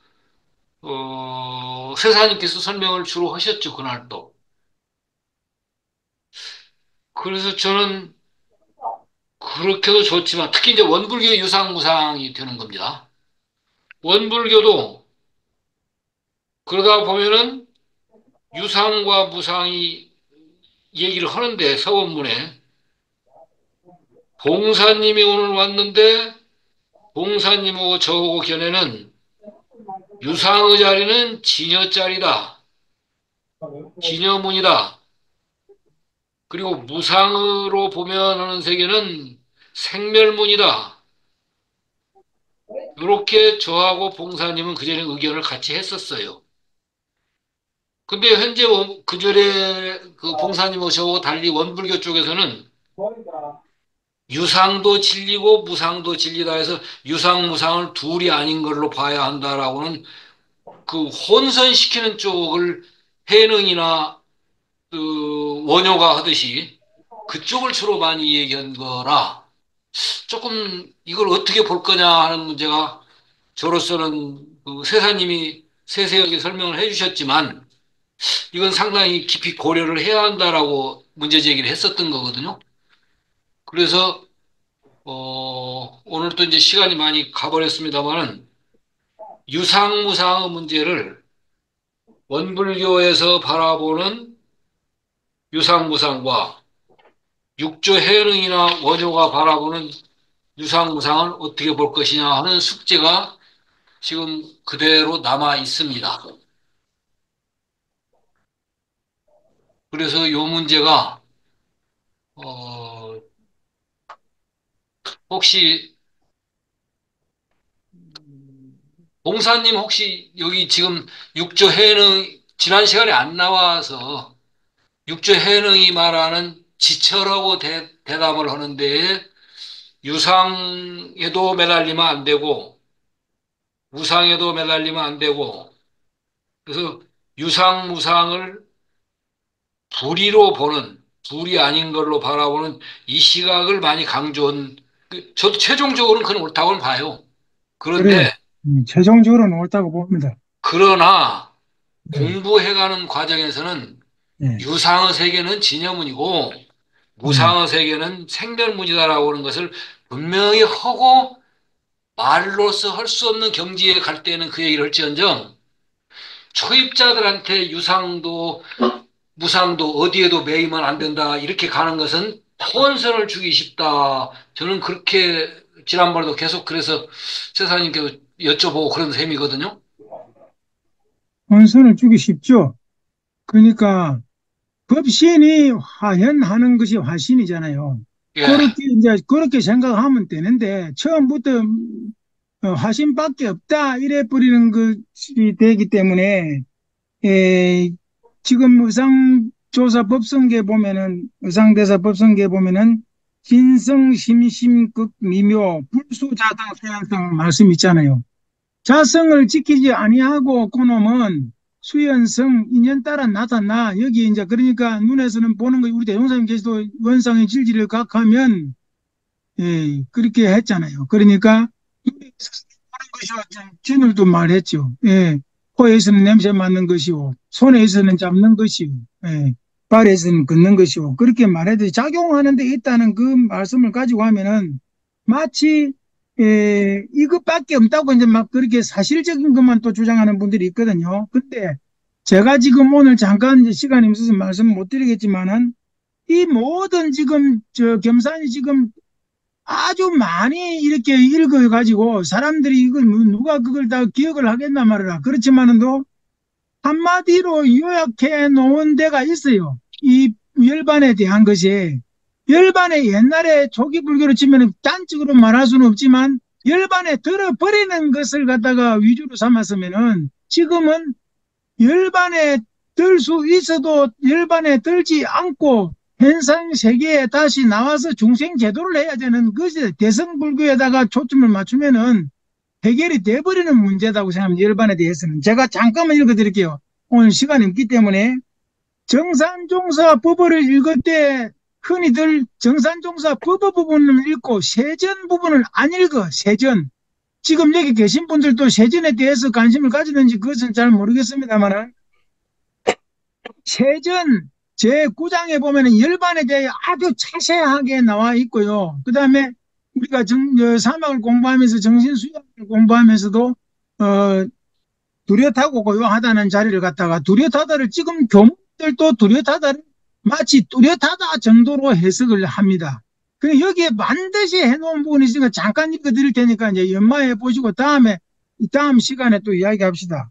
세사님께서 설명을 주로 하셨죠 그날도. 그래서 저는 그렇게도 좋지만 특히 이제 원불교 유상무상이 되는 겁니다. 원불교도 그러다 보면은 유상과 무상이 얘기를 하는데 서원문에 봉사님이 오늘 왔는데 봉사님하고 저하고 견해는 유상의 자리는 진여자리다. 진여문이다. 그리고 무상으로 보면 하는 세계는 생멸문이다. 이렇게 저하고 봉사님은 그전에 의견을 같이 했었어요. 근데 현재 그전에 그 봉사님하고 저하고 달리 원불교 쪽에서는 유상도 진리고 무상도 진리다 해서 유상, 무상을 둘이 아닌 걸로 봐야 한다라고는 그 혼선시키는 쪽을 해능이나 그 원효가 하듯이 그쪽을 주로 많이 얘기한 거라 조금 이걸 어떻게 볼 거냐 하는 문제가 저로서는 그 세사님이 세세하게 설명을 해주셨지만 이건 상당히 깊이 고려를 해야 한다라고 문제 제기를 했었던 거거든요. 그래서 오늘 또 이제 시간이 많이 가버렸습니다만은 유상무상의 문제를 원불교에서 바라보는 유상무상과 육조해능이나 원효가 바라보는 유상무상을 어떻게 볼 것이냐 하는 숙제가 지금 그대로 남아 있습니다. 그래서 이 문제가 혹시 봉사님 혹시 여기 지금 육조해능 지난 시간에 안 나와서 육조해능이 말하는 지처라고 대답을 하는데 유상에도 매달리면 안 되고 무상에도 매달리면 안 되고 그래서 유상 무상을 불의로 보는 불이 아닌 걸로 바라보는 이 시각을 많이 강조한 저도 최종적으로는 그건 옳다고는 봐요. 그래요. 그런데 최종적으로는 옳다고 봅니다. 그러나 네. 공부해가는 과정에서는 네. 유상의 세계는 진여문이고 무상의 세계는 생멸문이다라고 하는 것을 분명히 하고 말로서 할 수 없는 경지에 갈 때는 그 얘기를 할지언정 초입자들한테 유상도 무상도 어디에도 매이면 안 된다 이렇게 가는 것은 혼선을 주기 쉽다. 저는 그렇게 지난번에도 계속 그래서 세사님께 여쭤보고 그런 셈이거든요. 혼선을 주기 쉽죠. 그러니까 법신이 화현하는 것이 화신이잖아요. 예, 그렇게 생각하면 되는데 처음부터 화신밖에 없다 이래 버리는 것이 되기 때문에 에, 지금 의상조사 법성계 보면은 의상대사 법성계 보면은 진성 심심극 미묘 불수자등 수연성 말씀 있잖아요. 자성을 지키지 아니하고 그놈은 수연성 인연 따라 나타나 여기 이제 그러니까 눈에서는 보는 거 우리 대종사님께서도 원상의 질질을 각하면 그렇게 했잖아요. 그러니까 눈에서 보는 것이요 진울도 말했죠. 코에서는 냄새 맡는 것이고 손에서는 잡는 것이고 발에서는 걷는 것이고 그렇게 말해도 작용하는 데 있다는 그 말씀을 가지고 하면은 마치 이것밖에 없다고 이제 막 그렇게 사실적인 것만 또 주장하는 분들이 있거든요. 근데 제가 지금 오늘 잠깐 이제 시간이 없어서 말씀 못 드리겠지만은 이 모든 지금 저 겸산이 지금 아주 많이 이렇게 읽어가지고 사람들이 이걸 누가 그걸 다 기억을 하겠나 말이라. 그렇지만은도 한마디로 요약해 놓은 데가 있어요. 이 열반에 대한 것이. 열반에 옛날에 초기 불교로 치면 단적으로 말할 수는 없지만 열반에 들어버리는 것을 갖다가 위주로 삼았으면은 지금은 열반에 들 수 있어도 열반에 들지 않고 현상 세계에 다시 나와서 중생 제도를 해야 되는 것이 대성불교에다가 초점을 맞추면은 해결이 돼버리는 문제다고 생각합니다. 열반에 대해서는. 제가 잠깐만 읽어드릴게요. 오늘 시간이 없기 때문에 정산종사 법어를 읽을 때 흔히들 정산종사 법어 부분을 읽고 세전 부분을 안 읽어. 세전. 지금 여기 계신 분들도 세전에 대해서 관심을 가지는지 그것은 잘 모르겠습니다만 세전 제9장에 보면 열반에 대해 아주 자세하게 나와 있고요. 그 다음에 우리가 사막을 공부하면서 정신수양을 공부하면서도 뚜렷하고 고요하다는 자리를 갖다가 뚜렷하다를 지금 교무들도 뚜렷하다를 마치 뚜렷하다 정도로 해석을 합니다. 그래, 여기에 반드시 해놓은 부분이 있으니까 잠깐 읽어드릴 테니까 이제 연마해 보시고 다음에, 이 다음 시간에 또 이야기합시다.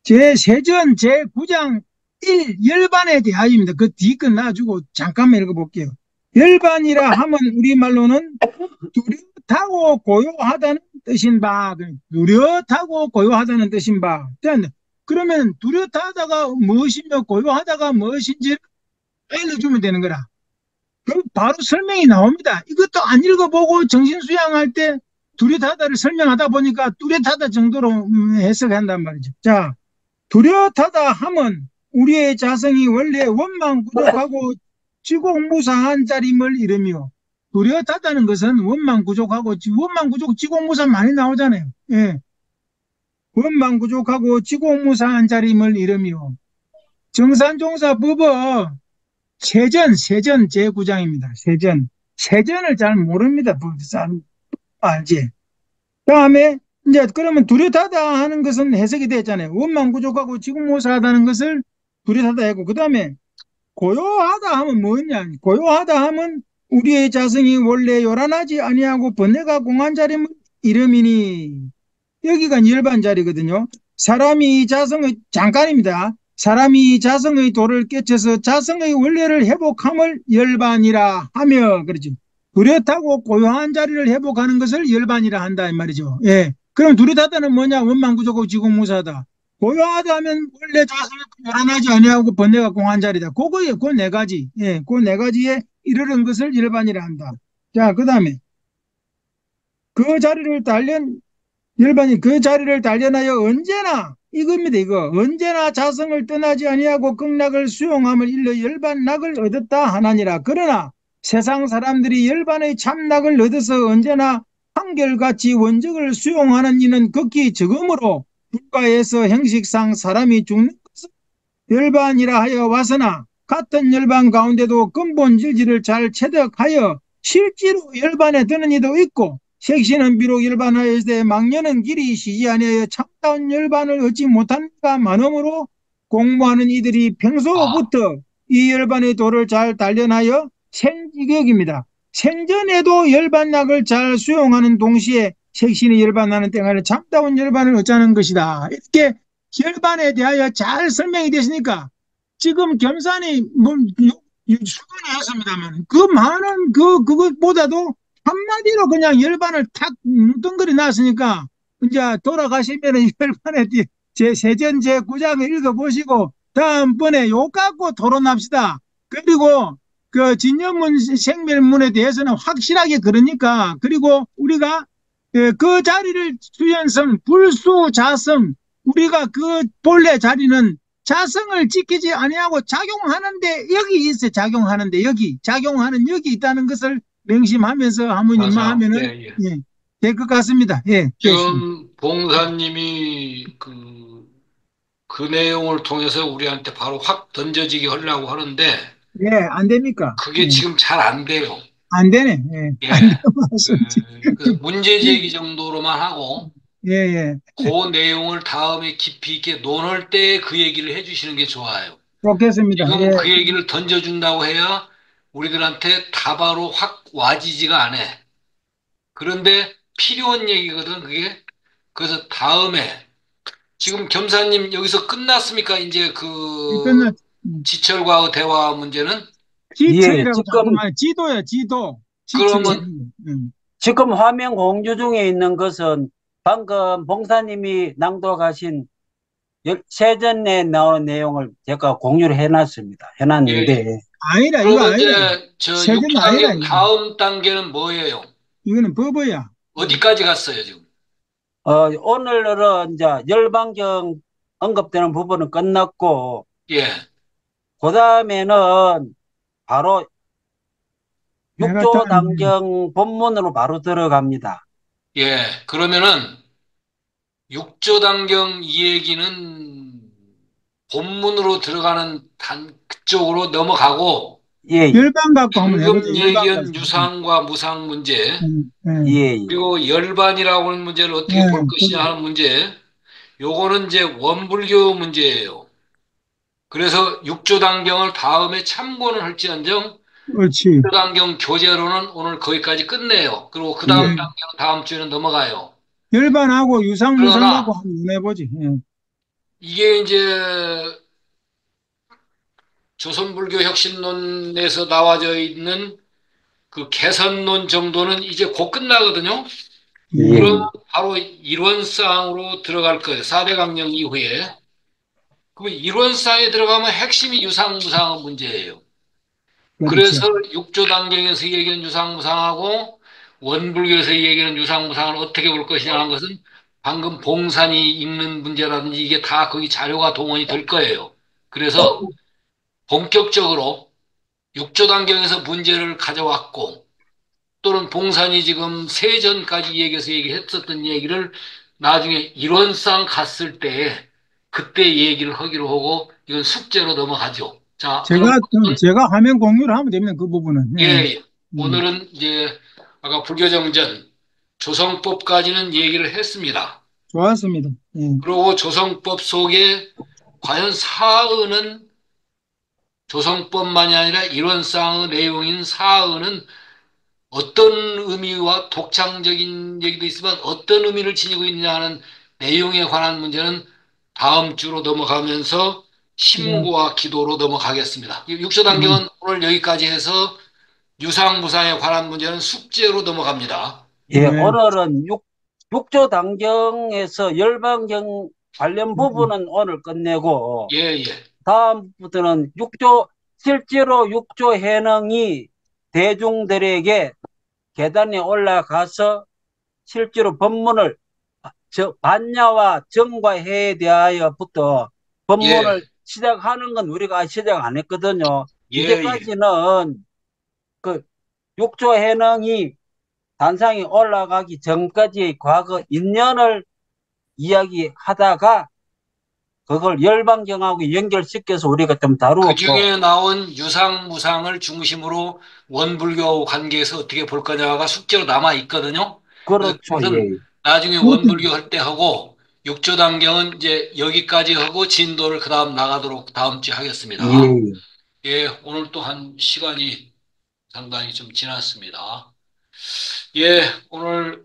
세전 제9장 1, 열반에 대하여입니다. 그 뒤 끝나주고 잠깐만 읽어볼게요. 열반이라 하면 우리말로는 뚜렷하고 고요하다는 뜻인 바, 뚜렷하고 고요하다는 뜻인 바. 그러면 뚜렷하다가 무엇이며 고요하다가 무엇인지 알려주면 되는 거라. 그럼 바로 설명이 나옵니다. 이것도 안 읽어보고 정신수양할 때 뚜렷하다를 설명하다 보니까 뚜렷하다 정도로 해석한단 말이죠. 자, 뚜렷하다 하면 우리의 자성이 원래 원망부족하고 지공무사한 자림을 이르며, 뚜렷하다는 것은 원망부족하고 원망부족 지공무사 많이 나오잖아요. 예. 원망부족하고 지공무사한 자림을 이르며 정산종사 법어 세전 제9장입니다. 세전을 잘 모릅니다. 잘 알지. 다음에 이제 그러면 뚜렷하다 하는 것은 해석이 됐잖아요. 원망 부족하고 지공무사하다는 것을 뚜렷하다 했고, 그 다음에 고요하다 하면 뭐냐? 고요하다 하면 우리의 자성이 원래 요란하지 아니하고 번뇌가 공한 자림을 이름이니, 여기가 열반 자리거든요. 사람이 자성의, 잠깐입니다. 사람이 자성의 도를 깨쳐서 자성의 원래를 회복함을 열반이라 하며, 그러죠. 뚜렷하고 고요한 자리를 회복하는 것을 열반이라 한다 이 말이죠. 예. 그럼 뚜렷하다는 뭐냐? 원망구조고 지공무사다. 고요하다 하면 원래 자성이 요란하지 아니하고 번뇌가 공한 자리다. 그거예요. 그 네 가지. 예. 그 네 가지에 이르는 것을 열반이라 한다. 자, 그 다음에 그 자리를 단련, 열반이 그 자리를 단련하여 언제나, 이겁니다. 이거 언제나 자성을 떠나지 아니하고 극락을 수용함을 일러 열반락을 얻었다 하나니라. 그러나 세상 사람들이 열반의 참락을 얻어서 언제나 한결같이 원적을 수용하는 이는 극히 적으므로 불가에서 형식상 사람이 죽는 것은 열반이라 하여 왔으나, 같은 열반 가운데도 근본 질지를 잘 체득하여 실제로 열반에 드는 이도 있고, 색시는 비록 열반하였을 망년은 길이 시지 아니하여 참다운 열반을 얻지 못한가 많으므로 공부하는 이들이 평소부터 이 열반의 도를 잘 단련하여 생지격입니다. 생전에도 열반약을 잘 수용하는 동시에 색신이 열반하는 때가는 참다운 열반을 얻자는 것이다. 이렇게 열반에 대하여 잘 설명이 됐으니까 지금 겸산이 뭐 수건이 했습니다만 그 많은 그것보다도 한마디로 그냥 열반을 탁 뭉뚱그리 놨으니까 이제 돌아가시면 열반에 세전 제9장을 읽어보시고 다음번에 요 갖고 토론합시다. 그리고 그 진여문 생멸문에 대해서는 확실하게 그러니까, 그리고 우리가 그 자리를 수연성 불수자성, 우리가 그 본래 자리는 자성을 지키지 아니하고 작용하는데 여기 있어요. 작용하는데 여기 있다는 것을 명심하면서 한번 임마하면은 예, 예. 예, 될 것 같습니다. 예, 지금 봉사님이 그 내용을 통해서 우리한테 바로 확 던져지게 하려고 하는데 예, 안 됩니까? 그게 예, 지금 잘 안 돼요. 안 되네. 예, 예. 안 되면 말씀지. 그래서 문제 제기 정도로만 하고 예, 예, 그 내용을 다음에 깊이 있게 논할 때 그 얘기를 해주시는 게 좋아요. 좋겠습니다. 지금 예, 그 얘기를 던져준다고 해야 우리들한테 다바로 확 와지지가 않아. 그런데 필요한 얘기거든, 그게. 그래서 다음에, 지금 겸사님 여기서 끝났습니까? 이제 그 끝났. 지철과의 대화 문제는? 예, 지철이라고 자꾸 말해. 지도야, 지도. 지철이. 그러면 지금 화면 공유 중에 있는 것은 방금 봉사님이 낭독하신 세전에 나오는 내용을 제가 공유를 해놨는데, 아니라, 이거 그러면 아니라. 이제 저 세전 아니라, 6단계 이거. 다음 단계는 뭐예요? 이거는 버버야. 어디까지 갔어요, 지금? 오늘은 이제 열반경 언급되는 부분은 끝났고, 예, 그 다음에는 바로 내가 6조 딱, 단경 본문으로 바로 들어갑니다. 예. 그러면은 6조 단경 이 얘기는 본문으로 들어가는 그쪽으로 넘어가고 예, 열반 갖고 한번 방금 해보자. 열반 얘기한 가지고. 유상과 무상 문제 예, 예, 예. 그리고 열반이라고 하는 문제를 어떻게 볼 것이냐 하는 문제 요거는 이제 원불교 문제예요. 그래서 6조 단경을 다음에 참고는 할지언정 그렇지. 육조단경 교재로는 오늘 거기까지 끝내요. 그리고 그 다음 예. 단계로 다음 주에는 넘어가요. 열반하고 유상무상하고 그러나 한번 해보지. 예. 이게 이제 조선불교 혁신론에서 나와져 있는 그 개선론 정도는 이제 곧 끝나거든요. 예. 그럼 바로 이론상으로 들어갈 거예요. 4대 강령 이후에. 그 이론상에 들어가면 핵심이 유상무상 문제예요. 그렇죠. 그래서 육조단경에서 얘기하는 유상무상하고 원불교에서 얘기하는 유상무상을 어떻게 볼 것이냐는 것은 방금 봉산이 읽는 문제라든지 이게 다 거기 자료가 동원이 될 거예요. 그래서 본격적으로 육조단경에서 문제를 가져왔고 또는 봉산이 지금 세전까지 얘기해서 얘기했었던 얘기를 나중에 이론상 갔을 때 그때 얘기를 하기로 하고 이건 숙제로 넘어가죠. 자, 그럼 제가 화면 공유를 하면 됩니다. 그 부분은. 예. 예, 오늘은 이제 아까 불교정전 조성법까지는 얘기를 했습니다. 좋았습니다. 예. 그리고 조성법 속에 과연 사의는 조성법만이 아니라 이론상의 내용인 사의는 어떤 의미와 독창적인 얘기도 있지만 어떤 의미를 지니고 있느냐 하는 내용에 관한 문제는 다음 주로 넘어가면서 심구와 기도로 넘어가겠습니다. 육조단경은 오늘 여기까지 해서 유상무상에 관한 문제는 숙제로 넘어갑니다. 예, 네. 오늘은 육조단경에서 열반경 관련 부분은 오늘 끝내고 예, 예. 다음부터는 실제로 육조 해능이 대중들에게 계단에 올라가서 실제로 법문을 반야와 정과해에 대하여부터 법문을 시작하는 건 우리가 시작 안 했거든요. 예, 이제까지는 그 육조 해능이 단상에 올라가기 전까지의 과거 인연을 이야기하다가 그걸 열반경하고 연결시켜서 우리가 좀 다루었고 그 중에 나온 유상무상을 중심으로 원불교 관계에서 어떻게 볼 거냐가 숙제로 남아 있거든요. 그렇죠. 그것은 예. 나중에 원불교 할 때 하고 육조단경은 이제 여기까지 하고 진도를 그 다음 나가도록 다음 주에 하겠습니다. 예, 오늘 또 한 시간이 상당히 좀 지났습니다. 예, 오늘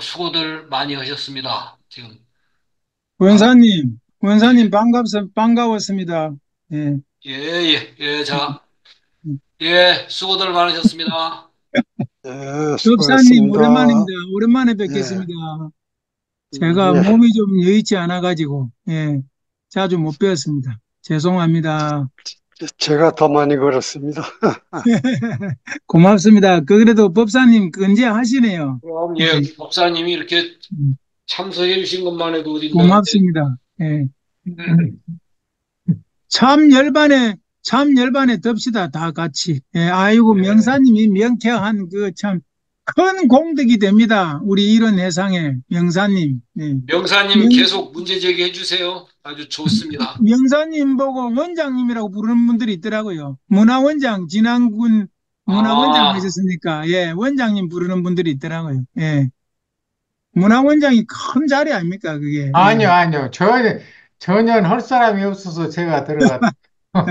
수고들 많이 하셨습니다. 지금 원사님 반가웠습니다. 예. 자, 수고들 많으셨습니다. 예, 법사님 수고했습니다. 오랜만입니다. 오랜만에 뵙겠습니다. 제가 예. 몸이 좀 여의치 않아가지고 예, 자주 못 뵈었습니다. 죄송합니다. 제가 더 많이 걸었습니다. 고맙습니다. 그래도 법사님 건재하시네요. 그럼 법사님이 이렇게 참석해 주신 것만 해도 어딘데. 고맙습니다. 예. 참 열반에 덥시다, 다 같이. 예, 아이고, 명사님이 명쾌한 그 참 큰 공덕이 됩니다. 우리 이런 해상에, 명사님. 예. 명사님 계속 문제 제기해 주세요. 아주 좋습니다. 명사님 보고 원장님이라고 부르는 분들이 있더라고요. 문화원장, 진안군 문화원장 하셨으니까, 예, 원장님 부르는 분들이 있더라고요. 예. 문화원장이 큰 자리 아닙니까, 그게? 아니요. 전혀 할 사람이 없어서 제가 들어갔다.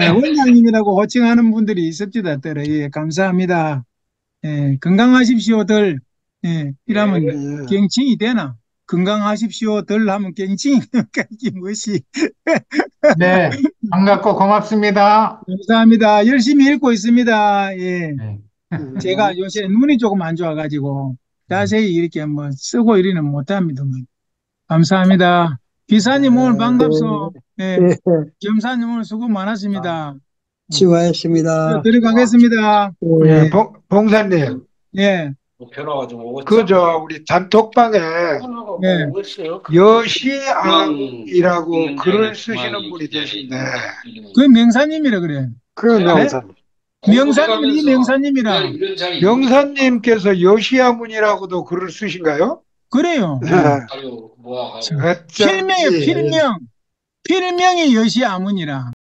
예, 원장님이라고 호칭하는 분들이 있습니다. 예, 감사합니다. 예, 건강하십시오들. 예, 이러면 경칭이 되나? 건강하십시오들 하면 경칭이 이게 무엇이? 네, 반갑고 고맙습니다. 감사합니다. 열심히 읽고 있습니다. 예. 네. 제가 요새 눈이 조금 안 좋아가지고 자세히 이렇게 뭐 쓰고 이리는 못합니다. 감사합니다. 기사님 오늘 반갑소. 예. 겸사님 오늘 수고 많았습니다. 수고하셨습니다. 들어가겠습니다. 예, 봉사님, 예. 변화가 좀 오겠죠? 그저 우리 단톡방에 예. 여시앙이라고 글을 쓰시는 분이 계신데, 그 명사님이라 그래. 그 명사님. 명사님이 명사님이라. 명사님께서 여시아문이라고도 글을 쓰신가요? 그래요. 모아가지고. 어쩐지. 필명이 여시 아문이라.